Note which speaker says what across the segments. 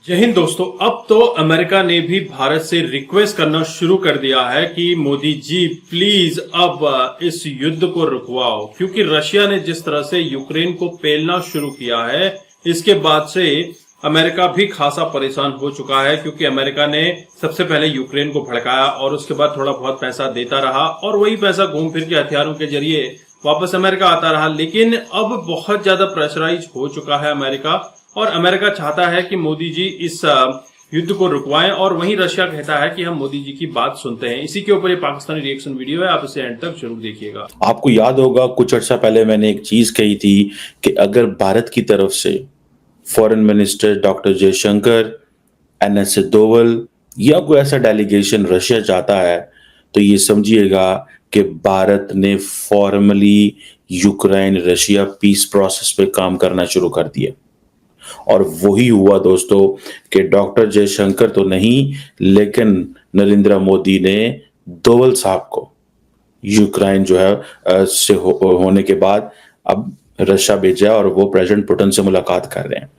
Speaker 1: जय हिंद दोस्तों। अब तो अमेरिका ने भी भारत से रिक्वेस्ट करना शुरू कर दिया है कि मोदी जी प्लीज अब इस युद्ध को रुकवाओ, क्योंकि रशिया ने जिस तरह से यूक्रेन को पेलना शुरू किया है, इसके बाद से अमेरिका भी खासा परेशान हो चुका है। क्योंकि अमेरिका ने सबसे पहले यूक्रेन को भड़काया और उसके बाद थोड़ा बहुत पैसा देता रहा और वही पैसा घूम फिर के हथियारों के जरिए वापस अमेरिका आता रहा। लेकिन अब बहुत ज्यादा प्रेशराइज हो चुका है अमेरिका, और अमेरिका चाहता है कि मोदी जी इस युद्ध को रुकवाएं, और वहीं रशिया कहता है कि हम मोदी जी की बात सुनते हैं। इसी के ऊपर ये पाकिस्तानी रिएक्शन वीडियो है, आप इसे एंड तक जरूर देखिएगा।
Speaker 2: आपको याद होगा कुछ अर्सा पहले मैंने एक चीज कही थी कि अगर भारत की तरफ से foreign minister doctor Jaishankar, NSA Doval या कोई ऐसा डेलीगेशन रशिया चाहता है, तो ये समझिएगा कि भारत ने formally Ukraine Russia peace process पे काम करना शुरू कर दिया। और वही हुआ दोस्तों कि डॉक्टर जयशंकर तो नहीं, लेकिन नरेंद्र मोदी ने दोवल साहब को यूक्रेन जो है से होने के बाद अब रशिया भेजा और वो प्रेसिडेंट पुतिन से मुलाकात कर रहे हैं।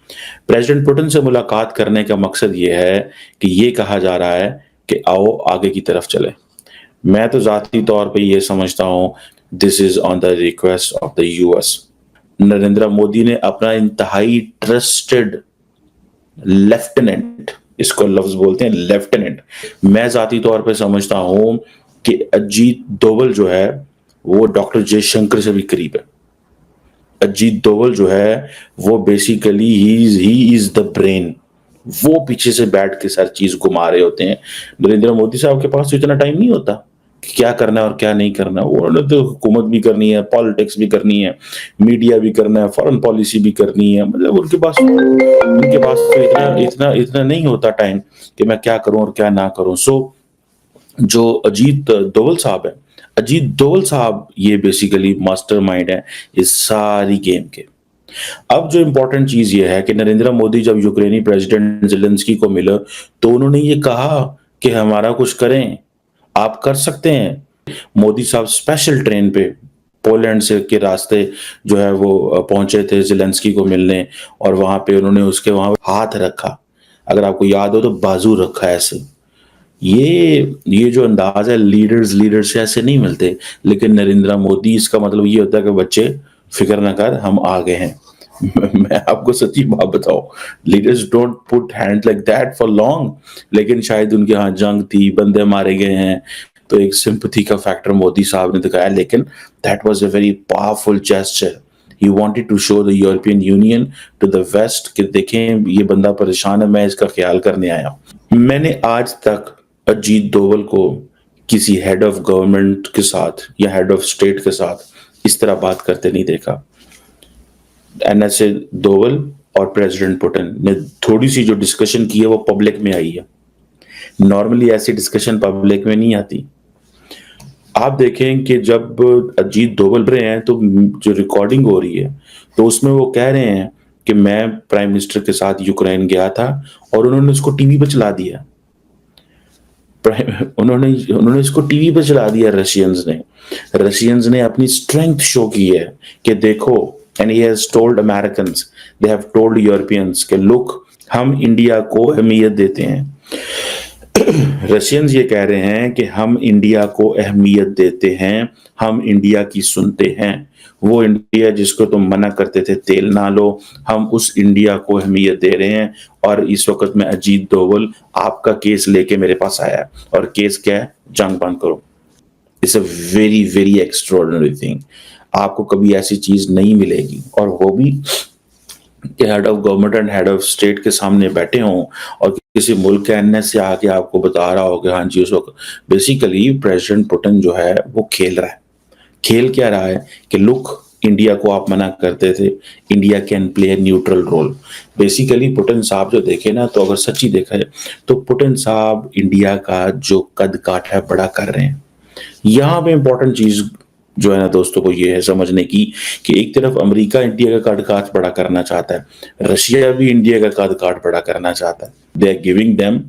Speaker 2: प्रेसिडेंट पुतिन से मुलाकात करने का मकसद ये है कि ये कहा जा रहा है कि आओ आगे की तरफ चले। मैं तो जाती तौर पे ये समझता हूं this is on the request of the US. Narendra Modi ने अपना इंतहाई ट्रस्टेड लेफ्टिनेंट, इसको लफ्ज बोलते हैं लेफ्टिनेंट, मैं जाती तौर पे समझता हूं कि अजीत दोवल जो है वो डॉक्टर जयशंकर से भी करीब है। अजीत दोवल जो है वो basically he is the brain, वो पीछे से बैठ के सारी चीज घुमा रहे होते हैं। नरेंद्र मोदी साहब के पास तो इतना टाइम नहीं होता कि क्या करना है और क्या नहीं करना। उन्होंने तो हुकूमत भी करनी है, पॉलिटिक्स भी करनी है, मीडिया भी करना है, फॉरेन पॉलिसी भी करनी है। मतलब उनके पास तो इतना इतना नहीं होता टाइम कि मैं क्या करूं और क्या ना करूं। सो जो अजीत दोवल साहब है, अजीत दोवल साहब ये बेसिकली मास्टरमाइंड है इस सारी गेम के। अब जो इंपॉर्टेंट चीज ये है कि नरेंद्र मोदी जब यूक्रेनी प्रेसिडेंट जेलेंस्की को मिले तो उन्होंने ये कहा कि हमारा कुछ करें, आप कर सकते हैं। मोदी साहब स्पेशल ट्रेन पे पोलैंड से के रास्ते जो है वो पहुंचे थे जेलेंस्की को मिलने, और वहां पे उन्होंने उसके वहां हाथ रखा, अगर आपको याद हो तो बाजू रखा ऐसे। ये जो अंदाज है, लीडर्स से ऐसे नहीं मिलते। लेकिन नरेंद्र मोदी, इसका मतलब ये होता है कि बच्चे फिक्र ना कर, हम आ गए हैं। मैं आपको सच्ची बात बताऊं, leaders don't put hand like that for long. लेकिन शायद उनके यहाँ जंग थी, बंदे मारे गए हैं, तो एक सिंपैथी का फैक्टर मोदी साहब ने दिखाया। लेकिन that was a very powerful gesture. He wanted to show the European Union to the West कि देखें ये बंदा परेशान है, मैं इसका ख्याल करने आया हूं। मैंने आज तक अजीत दोवल को किसी हेड ऑफ गवर्नमेंट के साथ या हेड ऑफ स्टेट के साथ इस तरह बात करते नहीं देखा। एनएसए दोवल और प्रेसिडेंट पुतिन ने थोड़ी सी जो डिस्कशन की है वो पब्लिक में आई है। नॉर्मली ऐसी डिस्कशन पब्लिक में नहीं आती। आप देखें कि जब अजीत दोवल रहे हैं तो जो रिकॉर्डिंग हो रही है तो उसमें वो कह रहे हैं कि मैं प्राइम मिनिस्टर के साथ यूक्रेन गया था और उन्होंने उसको टीवी पे चला दिया। उन्होंने इसको टीवी पे चला दिया। रशियंस ने अपनी स्ट्रेंथ शो की है कि देखो, and he has told Americans, they have told Europeans कि लुक, हम इंडिया को अहमियत देते हैं। रशियंस ये कह रहे हैं कि हम इंडिया को अहमियत देते हैं, हम इंडिया की सुनते हैं। वो इंडिया जिसको तुम मना करते थे तेल ना लो, हम उस इंडिया को अहमियत दे रहे हैं। और इस वक्त में अजीत दोवल आपका केस लेके मेरे पास आया है, और केस क्या है? जंग बंद करो। It's a very very extraordinary thing. आपको कभी ऐसी चीज नहीं मिलेगी, और वो भी कि head of government and head of state के सामने बैठे हों और किसी मुल्क के एनएस से आके आपको बता रहा हो कि हाँ जी, उस वक्त बेसिकली प्रेसिडेंट पुतिन जो है वो खेल रहा है। खेल क्या रहा है कि लुक, इंडिया को आप मना करते थे, India can play a neutral role. Basically Putin साहब जो देखे ना, तो अगर सच्ची देखा जाए तो पुतिन साहब इंडिया का जो कद काठ है बड़ा कर रहे हैं। यहाँ पे इंपॉर्टेंट चीज जो है ना दोस्तों को ये है समझने की कि एक तरफ अमेरिका इंडिया का कद काठ बड़ा करना चाहता है, रशिया भी इंडिया का कद काठ बड़ा करना चाहता है। They are giving them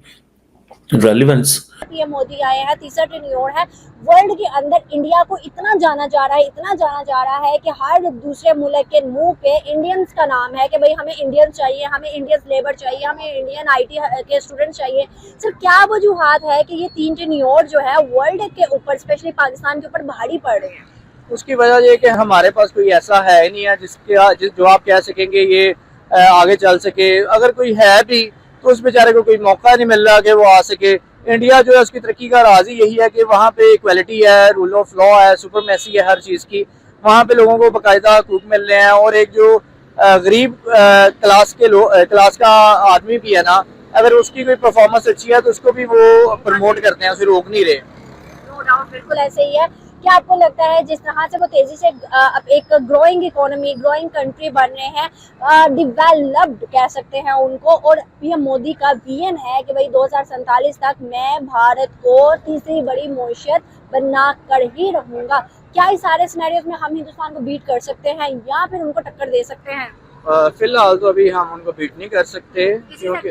Speaker 2: relevance.
Speaker 3: ये मोदी आए हैं, तीसरा टेन्योर है। वर्ल्ड के अंदर इंडिया को इतना जाना जा रहा है, इतना जाना जा रहा है कि हर दूसरे मुल्क के मुंह पे इंडियंस का नाम है कि भाई हमें इंडियन चाहिए, हमें इंडियन लेबर चाहिए, हमें इंडियन आईटी के स्टूडेंट चाहिए। सर क्या वजूहात है कि ये 3 टेन्योर जो है वर्ल्ड के ऊपर, स्पेशली पाकिस्तान के ऊपर भारी पड़ रहे हैं?
Speaker 4: उसकी वजह ये कि हमारे पास कोई ऐसा है ही नहीं है जो आप कह सकेंगे ये आगे चल सके। अगर कोई है भी तो उस बेचारे को कोई मौका नहीं मिल रहा कि वो आ सके। इंडिया जो है उसकी तरक्की का राज ही यही है कि वहाँ पे इक्वलिटी है, रूल ऑफ लॉ है, सुपरमेसी है हर चीज़ की। वहाँ पे लोगों को बाकायदा हकूक मिल रहे हैं और एक जो गरीब क्लास का आदमी भी है ना, अगर उसकी कोई परफॉर्मेंस अच्छी है तो उसको भी वो प्रमोट करते हैं, उसे रोक नहीं रहे।
Speaker 3: नो डाउट, बिल्कुल ऐसे ही है। क्या आपको लगता है जिस तरह से वो तेजी से एक ग्रोइंग इकोनॉमी, ग्रोइंग कंट्री बन रहे हैं, डेवलप्ड कह सकते हैं उनको, और पीएम मोदी का विजन है कि भाई 2047 तक मैं भारत को तीसरी बड़ी मईशत बना कर ही रहूंगा, क्या इस सारे सिनेरियोज में हम हिंदुस्तान को बीट कर सकते हैं या फिर उनको टक्कर दे सकते हैं?
Speaker 4: फिलहाल तो अभी हम उनको बीट नहीं कर सकते, क्योंकि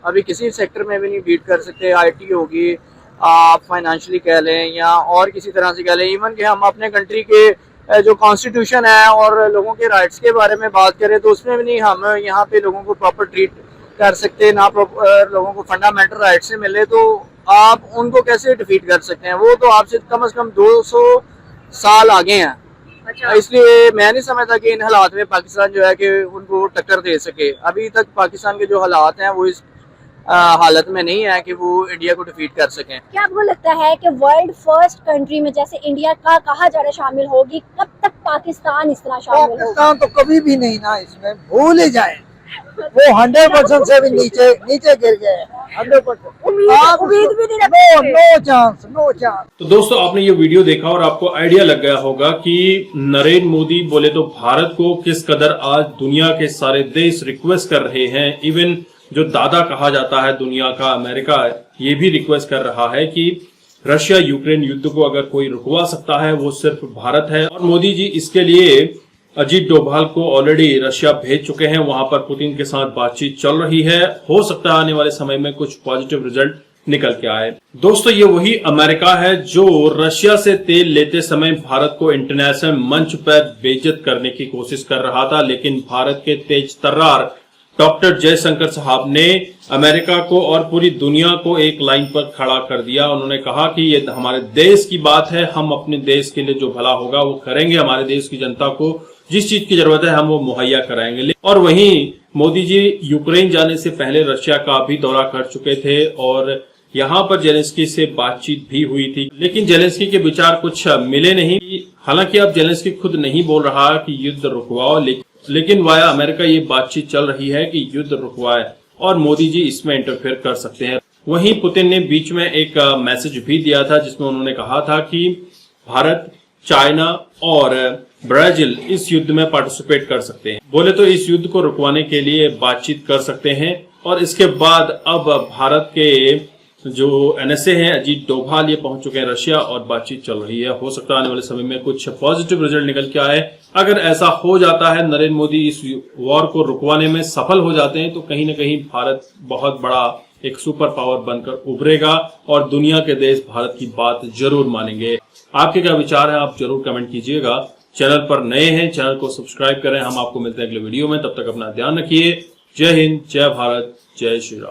Speaker 4: अभी किसी सेक्टर में भी नहीं बीट कर सकते। IT होगी, आप फाइनेंशियली कह लें या और किसी तरह से कह लें, इवन कि हम अपने कंट्री के जो कॉन्स्टिट्यूशन है और लोगों के राइट्स के बारे में बात करें तो उसमें भी नहीं हम यहाँ पे लोगों को प्रॉपर ट्रीट कर सकते, ना लोगों को फंडामेंटल राइट से मिले तो आप उनको कैसे डिफीट कर सकते हैं? वो तो आपसे कम से कम 200 साल आगे हैं।
Speaker 3: अच्छा।
Speaker 4: इसलिए मैं नहीं समझता कि इन हालात में पाकिस्तान जो है कि उनको टक्कर दे सके। अभी तक पाकिस्तान के जो हालात हैं वो इस हालत में नहीं है कि वो इंडिया को डिफीट कर सकें।
Speaker 3: क्या आपको लगता है कि वर्ल्ड फर्स्ट कंट्री में जैसे इंडिया का कहा जा रहा है शामिल होगी, कब तक पाकिस्तान इस तरह शामिल होगा?
Speaker 5: पाकिस्तान तो कभी भी नहीं ना, इसमें भूल ही जाए। वो 100% से भी नीचे गिर गए, 100%।
Speaker 3: उम्मीद भी नहीं रखते।
Speaker 5: No chance, no chance.
Speaker 1: तो दोस्तों आपने ये वीडियो देखा और आपको आइडिया लग गया होगा कि नरेंद्र मोदी बोले तो भारत को किस कदर आज दुनिया के सारे देश रिक्वेस्ट कर रहे हैं। इवन जो दादा कहा जाता है दुनिया का, अमेरिका, ये भी रिक्वेस्ट कर रहा है कि रशिया यूक्रेन युद्ध को अगर कोई रुकवा सकता है वो सिर्फ भारत है। और मोदी जी इसके लिए अजीत डोभाल को ऑलरेडी रशिया भेज चुके हैं, वहां पर पुतिन के साथ बातचीत चल रही है। हो सकता है आने वाले समय में कुछ पॉजिटिव रिजल्ट निकल के आए। दोस्तों ये वही अमेरिका है जो रशिया से तेल लेते समय भारत को इंटरनेशनल मंच पर बेइज्जत करने की कोशिश कर रहा था, लेकिन भारत के तेज तर्रार डॉक्टर जयशंकर साहब ने अमेरिका को और पूरी दुनिया को एक लाइन पर खड़ा कर दिया। उन्होंने कहा कि ये हमारे देश की बात है, हम अपने देश के लिए जो भला होगा वो करेंगे, हमारे देश की जनता को जिस चीज की जरूरत है हम वो मुहैया कराएंगे। और वहीं मोदी जी यूक्रेन जाने से पहले रशिया का भी दौरा कर चुके थे और यहाँ पर जेलेंस्की से बातचीत भी हुई थी, लेकिन जेलेंस्की के विचार कुछ मिले नहीं। हालांकि अब जेलेंस्की खुद नहीं बोल रहा कि युद्ध रुकवाओ, लेकिन वाया अमेरिका ये बातचीत चल रही है कि युद्ध रुकवाए और मोदी जी इसमें इंटरफेयर कर सकते हैं। वहीं पुतिन ने बीच में एक मैसेज भी दिया था जिसमें उन्होंने कहा था कि भारत, चाइना और ब्राजील इस युद्ध में पार्टिसिपेट कर सकते हैं। बोले तो इस युद्ध को रुकवाने के लिए बातचीत कर सकते हैं। और इसके बाद अब भारत के जो NSA हैं अजीत डोभाल ये पहुंच चुके हैं रशिया और बातचीत चल रही है। हो सकता है आने वाले समय में कुछ पॉजिटिव रिजल्ट निकल के आए। अगर ऐसा हो जाता है, नरेंद्र मोदी इस वॉर को रुकवाने में सफल हो जाते हैं, तो कहीं न कहीं भारत बहुत बड़ा एक सुपर पावर बनकर उभरेगा और दुनिया के देश भारत की बात जरूर मानेंगे। आपके क्या विचार है आप जरूर कमेंट कीजिएगा। चैनल पर नए हैं, चैनल को सब्सक्राइब करें। हम आपको मिलते हैं अगले वीडियो में, तब तक अपना ध्यान रखिए। जय हिंद, जय भारत, जय श्री राम।